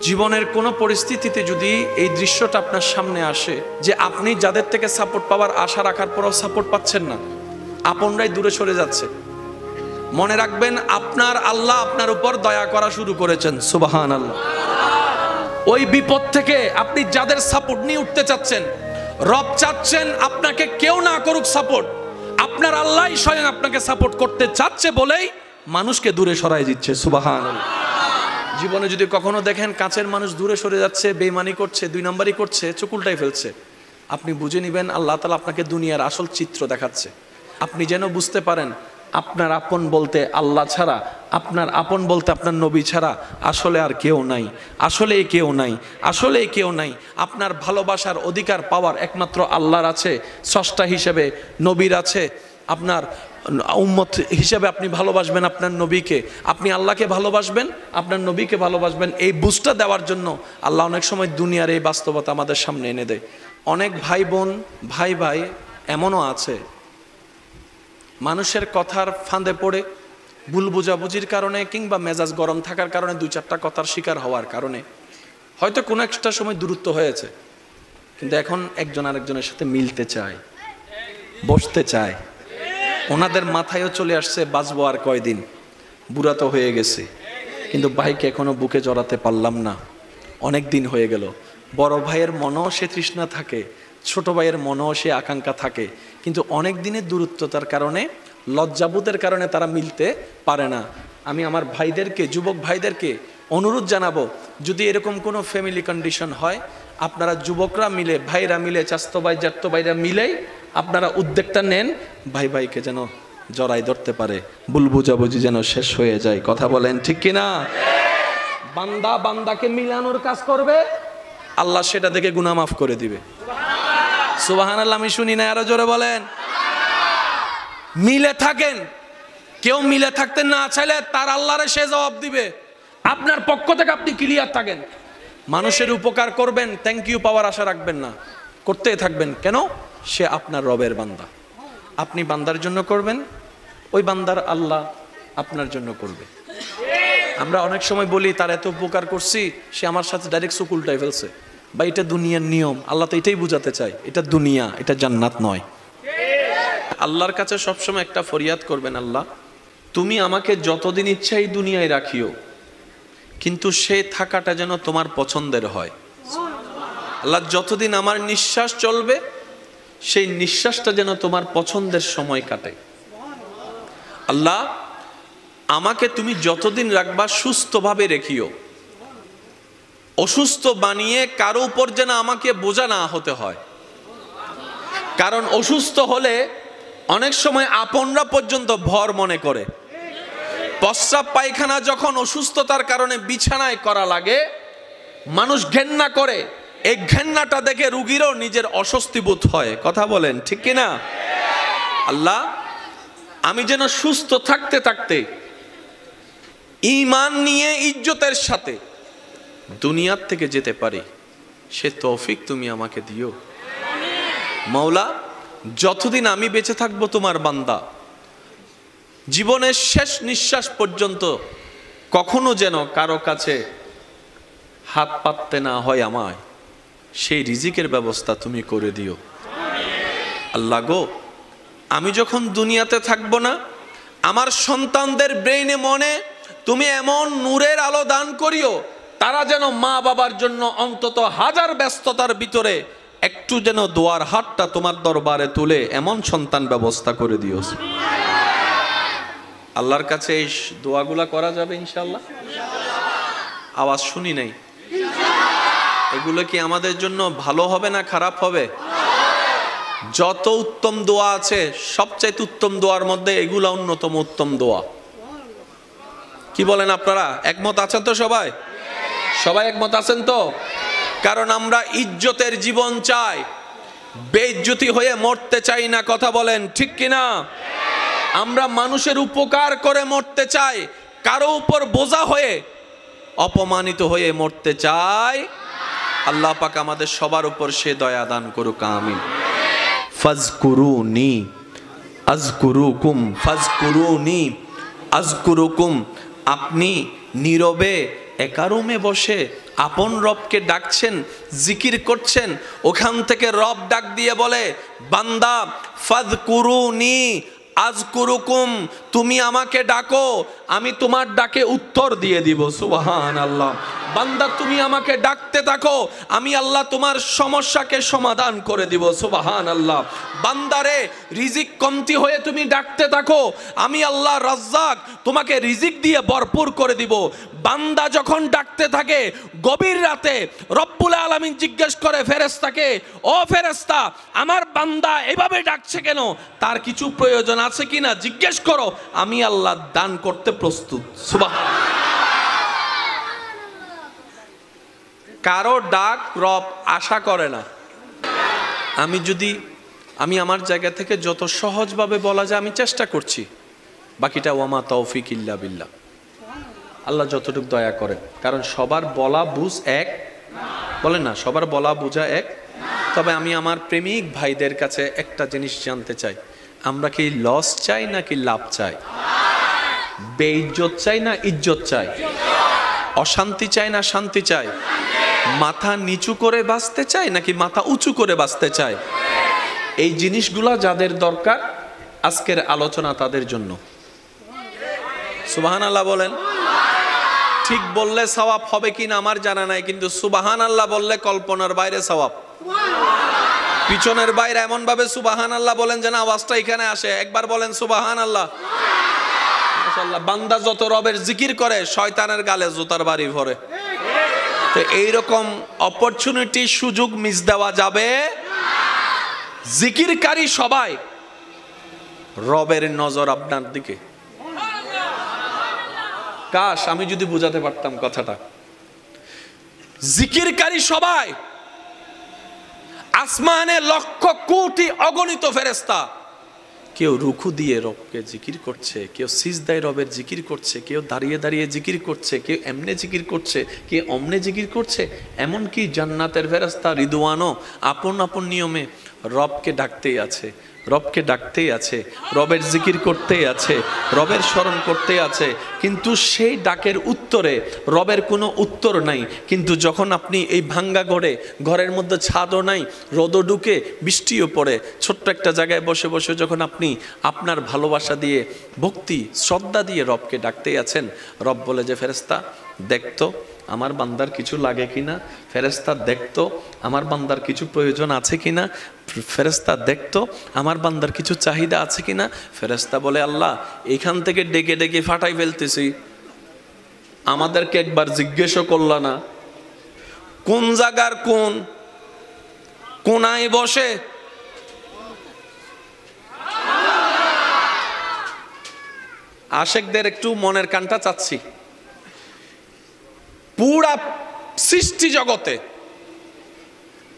জীবনের কোনো পরিস্থিতিতে যদি এই দৃশ্যটা আপনার সামনে আসে যে আপনি যাদের থেকে সাপোর্ট পাওয়ার আশা রাখার পরও সাপোর্ট পাচ্ছেন না, আপনরাই দূরে সরে যাচ্ছে, মনে রাখবেন আপনার আল্লাহ আপনার উপর দয়া করা শুরু করেছেন। সুবহানাল্লাহ। ওই বিপদ থেকে আপনি যাদের সাপোর্ট নিয়ে উঠতে চাচ্ছেন, রব চাচ্ছেন আপনাকে কেউ না করুক সাপোর্ট, আপনার আল্লাহই স্বয়ং আপনাকে সাপোর্ট করতে চাচ্ছে বলেই মানুষকে দূরে সরাই দিচ্ছে। সুবহানাল্লাহ। জীবনে যদি কখনো দেখেন কাছের মানুষ দূরে সরে যাচ্ছে, বেঈমানি করছে, দুই নম্বরই করছে, চোখ উল্টাই ফেলছে, আপনি বুঝে নেবেন আল্লাহ তাআলা আপনাকে দুনিয়ার আসল চিত্র দেখাচ্ছে। আপনি যেন বুঝতে পারেন আপনার আপন বলতে আল্লাহ ছাড়া, আপনার আপন বলতে আপনার নবী ছাড়া আসলে আর কেউ নাই, আসলে কেউ নাই, আসলে কেউ নাই। আপনার ভালোবাসার অধিকার পাওয়ার একমাত্র আল্লাহর আছে, স্রষ্টা হিসেবে নবীর আছে। আপনার উম্মত হিসেবে আপনি ভালোবাসবেন আপনার নবীকে, আপনি আল্লাহকে ভালোবাসবেন, আপনার নবীকে ভালোবাসবেন। এই বুঝটা দেওয়ার জন্য আল্লাহ অনেক সময় দুনিয়ার এই বাস্তবতা আমাদের সামনে এনে দেয়। অনেক ভাই বোন, ভাই ভাই এমনও আছে মানুষের কথার ফাঁদে পড়ে, ভুল বোঝাবুঝির কারণে কিংবা মেজাজ গরম থাকার কারণে, দুই চারটা কথার শিকার হওয়ার কারণে হয়তো কোনো একটা সময় দূরত্ব হয়েছে, কিন্তু এখন একজন আরেকজনের সাথে মিলতে চায়, বসতে চায়। ওনাদের মাথায়ও চলে আসছে বাঁচবো আর কয়দিন, বুড়া তো হয়ে গেছে, কিন্তু ভাইকে এখনো বুকে জড়াতে পারলাম না, অনেক দিন হয়ে গেল। বড় ভাইয়ের মনও সে তৃষ্ণা থাকে, ছোট ভাইয়ের মনও সে আকাঙ্ক্ষা থাকে, কিন্তু অনেক দিনের দূরত্বতার কারণে, লজ্জাবোধের কারণে তারা মিলতে পারে না। আমি আমার ভাইদেরকে, যুবক ভাইদেরকে অনুরোধ জানাবো, যদি এরকম কোনো ফ্যামিলি কন্ডিশন হয়, আপনারা যুবকরা মিলে, ভাইরা মিলে, চাস্তো ভাই জাত্তো ভাইরা মিলেই আপনারা উদ্যোগটা নেন, ভাই ভাইকে যেন জড়াই ধরতে পারে, ভুল বুঝাবুঝি যেন শেষ হয়ে যায়। কথা বলেন ঠিক কিনা? বান্দা বান্দাকে মিলানোর কাজ করবে, আল্লাহ সেটা দেখে গুনাহ মাফ করে দিবে। সুবহানাল্লাহ। আমি শুনি না, আরো জোরে বলেন। মিলে থাকেন, কেউ মিলে থাকতে না চাইলে তার আল্লাহরে সে জবাব দিবে। আপনার পক্ষ থেকে আপনি ক্লিয়ার থাকেন, মানুষের উপকার করবেন, থ্যাংক ইউ পাওয়ার আশা রাখবেন না, করতেই থাকবেন। কেন? সে আপনার রবের বান্দা, আপনি বান্দার জন্য করবেন, ওই বান্দার আল্লাহ আপনার জন্য করবে। আমরা অনেক সময় বলি তার এত উপকার করছি, সে আমার সাথে ডাইরেক্ট চোখ উল্টাই ফেলছে, বা এটা দুনিয়ার নিয়ম। আল্লাহ তো এটাই বুঝাতে চায়, এটা দুনিয়া, এটা জান্নাত নয়। আল্লাহর কাছে সবসময় একটা ফরিয়াদ করবেন, আল্লাহ তুমি আমাকে যতদিন ইচ্ছা এই দুনিয়ায় রাখিও, কিন্তু সে থাকাটা যেন তোমার পছন্দের হয়। আল্লাহ যতদিন আমার নিঃশ্বাস চলবে, সেই নিঃশ্বাসটা যেন তোমার পছন্দের সময় কাটে। আল্লাহ আমাকে তুমি যতদিন রাখবা সুস্থভাবে রেখিও, অসুস্থ বানিয়ে কারো উপর যেন আমাকে বোঝা না হতে হয়। কারণ অসুস্থ হলে অনেক সময় আপনরা পর্যন্ত ভর মনে করে। প্রস্রাব পায়খানা যখন অসুস্থতার কারণে বিছানায় করা লাগে, মানুষ ঘেন্না করে, এই ঘেন্নাটা দেখে রুগীরও নিজের অস্বস্তি বোধ হয়। কথা বলেন ঠিক কিনা? আল্লাহ আমি যেন সুস্থ থাকতে থাকতে ঈমান নিয়ে ইজ্জতের সাথে দুনিয়ার থেকে যেতে পারি, সে তৌফিক তুমি আমাকে দিও। মাওলা যতদিন আমি বেঁচে থাকবো তোমার বান্দা, জীবনের শেষ নিঃশ্বাস পর্যন্ত কখনো যেন কারো কাছে হাত পাততে না হয় আমায়, সেই রিজিকের ব্যবস্থা তুমি করে দিও। আল্লাহ গো আমি যখন দুনিয়াতে থাকবো না, আমার সন্তানদের ব্রেইনে মনে তুমি এমন নূরের আলো দান করিও, তারা যেন মা বাবার জন্য অন্তত হাজার ব্যস্ততার ভিতরে একটু যেন দোয়ার হাতটা তোমার দরবারে তুলে এমন সন্তান ব্যবস্থা করে দিও। আল্লাহর কাছে এই দোয়াগুলা করা যাবে ইনশাআল্লাহ? আওয়াজ শুনি নাই। এগুলো কি আমাদের জন্য ভালো হবে না খারাপ হবে? যত উত্তম দোয়া আছে, সবচাইতে উত্তম দোয়ার মধ্যে এগুলা অন্যতম উত্তম দোয়া। কি বলেন আপনারা? একমত আছেন তো সবাই? সবাই একমত আছেন তো? কারণ আমরা ইজ্জতের জীবন চাই, বেইজ্জতি হয়ে মরতে চাই না। কথা বলেন ঠিক কিনা? আমরা মানুষের উপকার করে মরতে চাই, কারো উপর বোঝা হয়ে অপমানিত হয়ে মরতে চাই। আল্লাহ পাক আমাদের সবার উপর সে দয়া দান করুক, আমিন। ফাজকুরুনি আযকুরুকুম, ফাজকুরুনি আযকুরুকুম। আপনি নীরবে একা রুমে বসে আপন রবকে ডাকছেন, জিকির করছেন, ওখান থেকে রব ডাক দিয়ে বলে, বান্দা ফাযকুরুনি আযকুরুকুম, তুমি আমাকে ডাকো, আমি তোমার ডাকে উত্তর দিয়ে দিব। সুবহানাল্লাহ। বান্দা তুমি আমাকে ডাকতে থাকো, আমি আল্লাহ তোমার সমস্যাকে সমাধান করে দিব। সুবহানাল্লাহ। বান্দারে রিজিক কমতি হয়ে তুমি ডাকতে থাকো, আমি আল্লাহ রাজ্জাক তোমাকে রিজিক দিয়ে ভরপুর করে দিব। বান্দা যখন ডাকতে থাকে গভীর রাতে, রব্বুল আলামিন জিজ্ঞেস করে ফেরেশতাকে, ও ফেরেশতা, আমার বান্দা এভাবে ডাকছে কেন? তার কিছু প্রয়োজন আছে কিনা জিজ্ঞেস করো, আমি আল্লাহ দান করতে প্রস্তুত। সুবহানাল্লাহ। কারো ডাক রব আশা করে না। আমি আমার জায়গা থেকে যত সহজভাবে বলা যায় আমি চেষ্টা করছি, বাকিটা ওয়ামা তৌফিক ইল্লা বিল্লাহ, আল্লাহ যতটুকু দয়া করেন। কারণ সবার বলা বুঝ এক, বলেন না, সবার বলা বুঝা এক। তবে আমি আমার প্রেমিক ভাইদের কাছে একটা জিনিস জানতে চাই, আমরা কি লস চাই নাকি লাভ চাই? বেইজ্জত চাই না ইজ্জত চাই? অশান্তি চাই না শান্তি চাই? মাথা নিচু করে বাঁচতে চাই নাকি মাথা উঁচু করে বাঁচতে চাই? এই জিনিসগুলা যাদের দরকার, আজকের আলোচনা তাদের জন্য। সুবহানাল্লাহ বলেন। ঠিক বললে সওয়াব হবে কিনা আমার জানা নাই, কিন্তু সুবহানাল্লাহ বললে কল্পনার বাইরে সওয়াব। পিছনের বাইরে এমন ভাবে সুবহানাল্লাহ বলেন যেন আওয়াজটা এখানে আসে। একবার বলেন সুবহানাল্লাহ। মাশাআল্লাহ। বান্দা যত রবের জিকির করে শয়তানের গালে জুতার বাড়ি ভরে। তো এইরকম অপরচুনিটি, সুযোগ মিস দেওয়া যাবে। জিকিরকারী সবাই, রবের নজর আপনার দিকে। কাশ আমি যদি বুঝাতে পারতাম কথাটা। জিকিরকারী সবাই, আসমানে লক্ষ কোটি অগণিত ফেরেশতা, কেউ রুকু দিয়ে রবকে জিকির করছে, কেউ সিজদায় রবের জিকির করছে, কেউ দাঁড়িয়ে দাঁড়িয়ে জিকির করছে, কেউ এমনে জিকির করছে, কেউ অমনে জিকির করছে। এমনকি জান্নাতের ফেরেশতা রিদওয়ানও আপন আপন নিয়মে রবকে ডাকতেই আছে, রবকে ডাকতেই আছে, রবের জিকির করতেই আছে, রবের স্মরণ করতেই আছে। কিন্তু সেই ডাকের উত্তরে রবের কোনো উত্তর নাই। কিন্তু যখন আপনি এই ভাঙ্গা ঘরের মধ্যে ছাদও নাই, রোদও ঢুকে, বৃষ্টিও পড়ে, ছোট্ট একটা জায়গায় বসে বসে যখন আপনি আপনার ভালোবাসা দিয়ে, ভক্তি শ্রদ্ধা দিয়ে রবকে ডাকতেই আছেন, রব বলে যে ফেরেশতা দেখতো আমার বান্দার কিছু লাগে কিনা, ফেরেশতা দেখতো আমার বান্দার কিছু প্রয়োজন আছে কিনা, ফেরেশতা দেখতো আমার বান্দার কিছু চাহিদা আছে কিনা। ফেরেশতা বলে, আল্লাহ এখান থেকে ডেকে ডেকে ফাটাই ফেলতেছি, আমাদেরকে একবার জিজ্ঞেসও করলা না কোন জায়গার কোন কোনায় বসে। আশেকদের একটু মনের কানটা চাচ্ছি। পুরা সৃষ্টি জগতে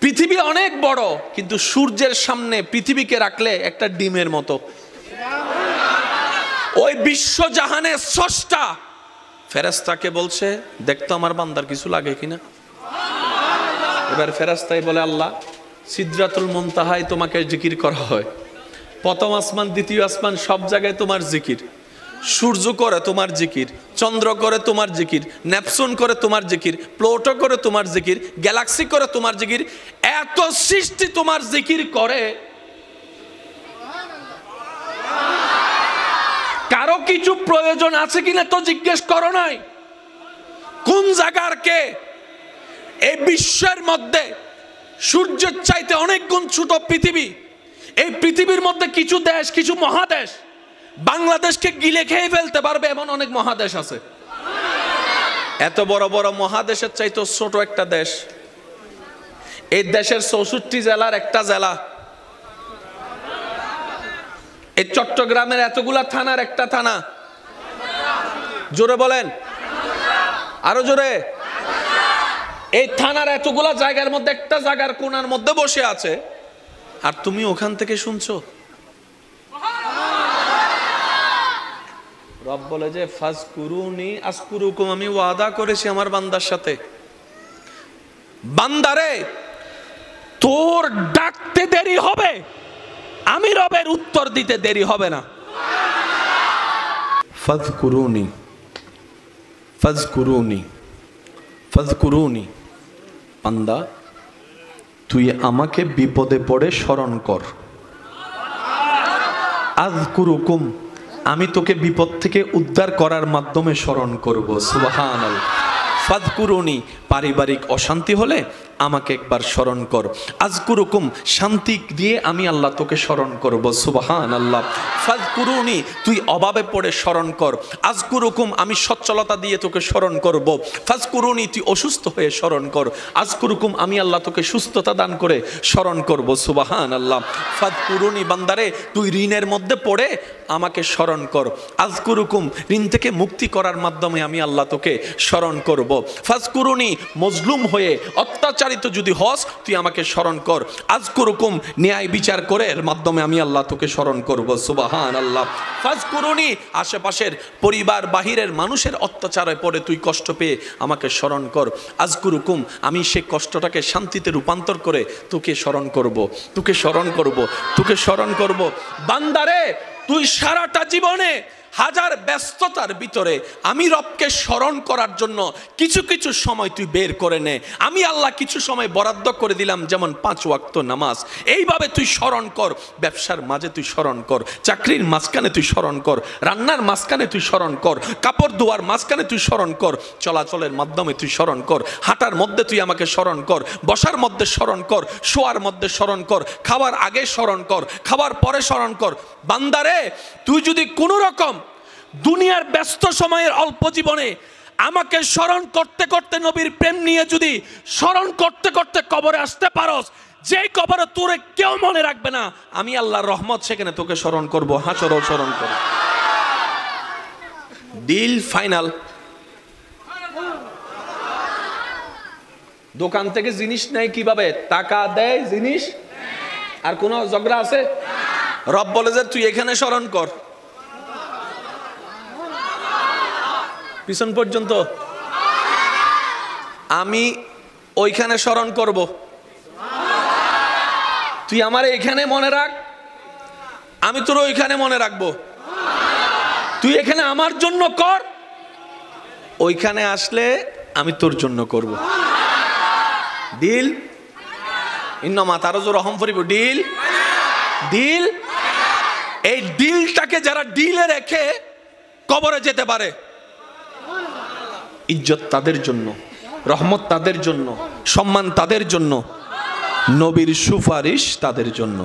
পৃথিবী অনেক বড়, কিন্তু সূর্যের সামনে পৃথিবীকে রাখলে একটা ডিমের মতো। ওই বিশ্বজাহানের স্রষ্টা ফেরেশতাকে বলছে দেখতো আমার বান্দার কিছু লাগে কিনা। এবার ফেরেশতাই বলে, আল্লাহ সিদরাতুল মুনতাহায় তোমাকে জিকির করা হয়, প্রথম আসমান দ্বিতীয় আসমান সব জায়গায় তোমার জিকির, সূর্য করে তোমার জিকির, চন্দ্র করে তোমার জিকির, নেপচুন করে তোমার জিকির, প্লুটো করে তোমার জিকির, গ্যালাক্সি করে তোমার জিকির, এত সৃষ্টি তোমার জিকির করে, কারো কিছু প্রয়োজন আছে কিনা তো জিজ্ঞেস করো নাই। কোন জায়গার কে? এই বিশ্বের মধ্যে সূর্যের চাইতে অনেক গুণ ছোট পৃথিবী। এই পৃথিবীর মধ্যে কিছু দেশ, কিছু মহাদেশ বাংলাদেশকে গিলে খেয়ে ফেলতে পারবে এমন অনেক মহাদেশ আছে। এত বড় বড় মহাদেশের চাইতে ছোট একটা দেশ, এই দেশের 64 জেলার একটা জেলা, এই চট্টগ্রামের এতগুলা থানার একটা থানা। জোরে বলেন, আরো জোরে। এই থানার এতগুলা জায়গার মধ্যে একটা জায়গার কোণার মধ্যে বসে আছে, আর তুমি ওখান থেকে শুনছো। রব বলে যে ফাজকুরুনি আজকুরুকুম, আমি ওয়াদা করেছি আমার বান্দার সাথে, বান্দারে তোর ডাকতে দেরি হবে, আমি রবের উত্তর দিতে দেরি হবে না। ফাজকুরুনি ফাজকুরুনি ফাযকুরুনি, বান্দা তুই আমাকে বিপদে পড়ে স্মরণ কর। আযকুরুকুম, আমি তোকে বিপদ থেকে উদ্ধার করার মাধ্যমে স্মরণ করব। সুবহানাল্লাহ। ফাযকুরুনি, পারিবারিক অশান্তি হলে আমাকে একবার স্মরণ কর। আযকুরুকুম, শান্তি দিয়ে আমি আল্লাহ তোকে স্মরণ করব। সুবহানাল্লাহ। ফাযকুরুনি, তুই অভাবে পড়ে স্মরণ কর। আযকুরুকুম, আমি সচ্ছলতা দিয়ে তোকে স্মরণ করব। ফাযকুরুনি, তুই অসুস্থ হয়ে স্মরণ কর। আযকুরুকুম, আমি আল্লাহ তোকে সুস্থতা দান করে স্মরণ করব। সুবহানাল্লাহ। ফাযকুরুনি, বান্দারে তুই ঋণের মধ্যে পড়ে আমাকে স্মরণ কর। আযকুরুকুম, ঋণ থেকে মুক্তি করার মাধ্যমে আমি আল্লাহ তোকে স্মরণ করব। ফাযকুরুনি, মজলুম হয়ে অত্যাচারিত যদি হস তুই আমাকে স্মরণ কর। আযকুরুকুম, ন্যায় বিচার করে এর মাধ্যমে আমি আল্লাহ তোকে স্মরণ করব। সুবহানাল্লাহ। ফাযকুরুনি, আশেপাশের পরিবার বাহিরের মানুষের অত্যাচারে পড়ে তুই কষ্ট পেয়ে আমাকে স্মরণ কর। আযকুরুকুম, আমি সেই কষ্টটাকে শান্তিতে রূপান্তর করে তোকে স্মরণ করব, তোকে স্মরণ করব, তোকে স্মরণ করব। বান্দারে তুই সারাটা জীবনে হাজার ব্যস্ততার ভিতরে আমি রবকে স্মরণ করার জন্য কিছু কিছু সময় তুই বের করে নে। আমি আল্লাহ কিছু সময় বরাদ্দ করে দিলাম, যেমন 5 ওয়াক্ত নামাজ। এইভাবে তুই স্মরণ কর। ব্যবসার মাঝে তুই স্মরণ কর, চাকরির মাঝখানে তুই স্মরণ কর, রান্নার মাঝখানে তুই স্মরণ কর, কাপড় ধোয়ার মাঝখানে তুই স্মরণ কর, চলাচলের মাধ্যমে তুই স্মরণ কর, হাঁটার মধ্যে তুই আমাকে স্মরণ কর, বসার মধ্যে স্মরণ কর, শোয়ার মধ্যে স্মরণ কর, খাওয়ার আগে স্মরণ কর, খাওয়ার পরে স্মরণ কর। বান্দারে তুই যদি কোনো রকম দুনিয়ার ব্যস্ত সময়ের অল্প জীবনে আমাকে স্মরণ করতে করতে নবীর প্রেম নিয়ে যদি স্মরণ করতে করতে কবরে আসতে পারস, যেই কবরে তোরে কেউ মনে রাখবে না, আমি আল্লাহর রহমত সেখানে তোকে স্মরণ করব। হাসরও স্মরণ করব। Deal final. দোকান থেকে জিনিস নেয় কিভাবে? টাকা দেয়, জিনিস। আর কোন ঝগড়া আছে? রব বলে যে তুই এখানে স্মরণ কর, পিছন পর্যন্ত আমি ওইখানে স্মরণ করব। তুই আমার এখানে মনে রাখ, আমি তোর ওইখানে মনে রাখবো। তুই এখানে আমার জন্য কর, ওইখানে আসলে আমি তোর জন্য করব। ডিল। ইন্নামা তারজু রহম ফরিব। Deal, deal. এই ডিলটাকে যারা ডিলে রেখে কবরে যেতে পারে, ইজ্জত তাদের জন্য, রহমত তাদের জন্য, সম্মান তাদের জন্য, নবীর সুপারিশ তাদের জন্য।